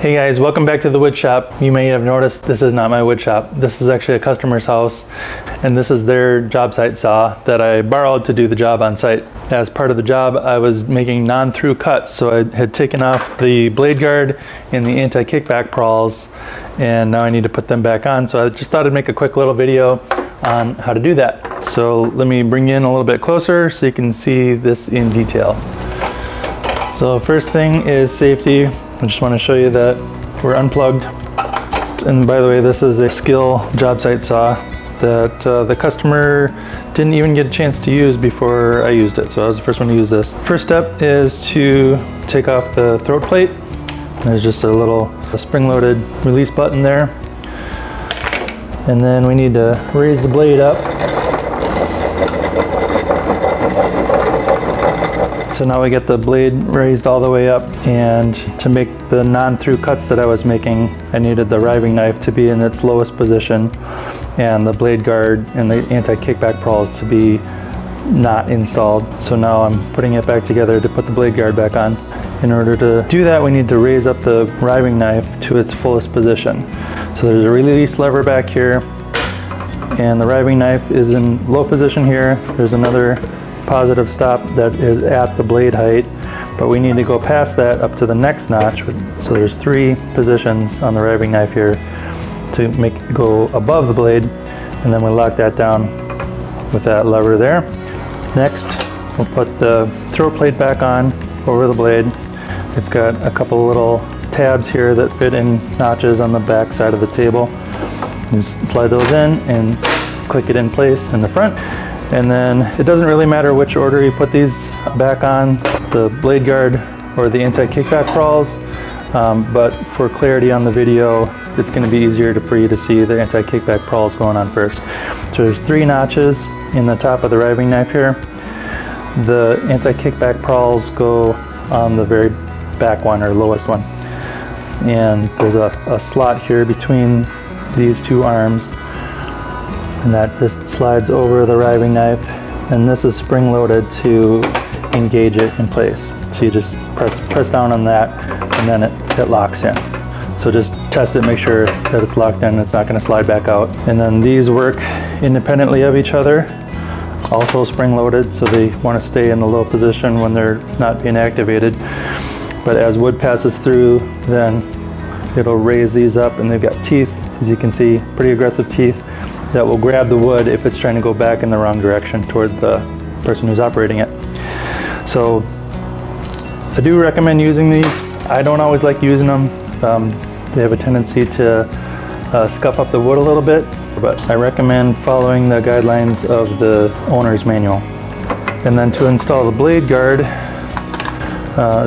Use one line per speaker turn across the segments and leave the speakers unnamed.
Hey guys, welcome back to the wood shop. You may have noticed this is not my wood shop. This is actually a customer's house, and this is their job site saw that I borrowed to do the job on site. As part of the job, I was making non-through cuts, so I had taken off the blade guard and the anti-kickback pawls, and now I need to put them back on. So I just thought I'd make a quick little video on how to do that. So let me bring you in a little bit closer so you can see this in detail. So first thing is safety. I just want to show you that we're unplugged. And by the way, this is a Skil Jobsite Saw that the customer didn't even get a chance to use before I used it. So I was the first one to use this. First step is to take off the throat plate. There's just a little spring-loaded release button there. And then we need to raise the blade up. So now we get the blade raised all the way up, and to make the non-through cuts that I was making, I needed the riving knife to be in its lowest position and the blade guard and the anti-kickback pawls to be not installed. So now I'm putting it back together to put the blade guard back on. In order to do that, we need to raise up the riving knife to its fullest position. So there's a release lever back here, and the riving knife is in low position here. There's another positive stop that is at the blade height, but we need to go past that up to the next notch. So there's 3 positions on the riving knife here to make it go above the blade, and then we lock that down with that lever there. Next, we'll put the throat plate back on over the blade. It's got a couple little tabs here that fit in notches on the back side of the table. You just slide those in and click it in place in the front. And then it doesn't really matter which order you put these back on, the blade guard or the anti-kickback pawls, but for clarity on the video, it's going to be easier for you to see the anti-kickback pawls going on first. So there's 3 notches in the top of the riving knife here. The anti-kickback pawls go on the very back one, or lowest one. And there's a slot here between these 2 arms, and that just slides over the riving knife, and this is spring loaded to engage it in place. So you just press down on that, and then it locks in. So just test it, make sure that it's locked in, it's not going to slide back out. And then these work independently of each other, also spring loaded, so they want to stay in the low position when they're not being activated. But as wood passes through, then it'll raise these up, and they've got teeth, as you can see, pretty aggressive teeth that will grab the wood if it's trying to go back in the wrong direction toward the person who's operating it. So I do recommend using these. I don't always like using them. They have a tendency to scuff up the wood a little bit, but I recommend following the guidelines of the owner's manual. And then to install the blade guard,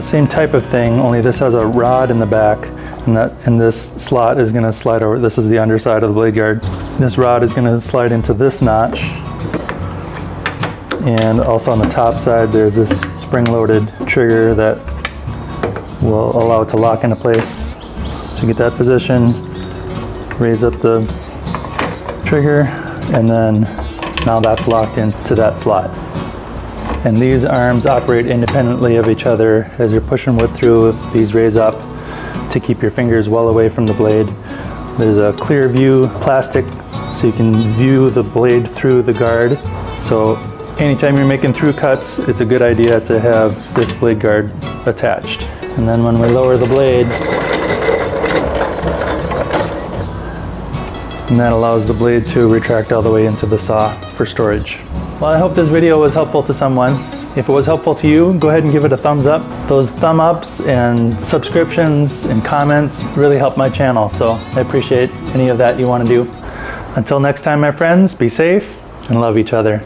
same type of thing, only this has a rod in the back, and this slot is going to slide over. This is the underside of the blade guard. This rod is going to slide into this notch, and also on the top side there's this spring-loaded trigger that will allow it to lock into place. So you get that position, raise up the trigger, and then now that's locked into that slot. And these arms operate independently of each other. As you're pushing wood through, these raise up to keep your fingers well away from the blade. There's a clear view plastic, so you can view the blade through the guard. So anytime you're making through cuts, it's a good idea to have this blade guard attached. And then when we lower the blade, and that allows the blade to retract all the way into the saw for storage. Well, I hope this video was helpful to someone. If it was helpful to you, go ahead and give it a thumbs up. Those thumb ups and subscriptions and comments really help my channel, so I appreciate any of that you want to do. Until next time, my friends, be safe and love each other.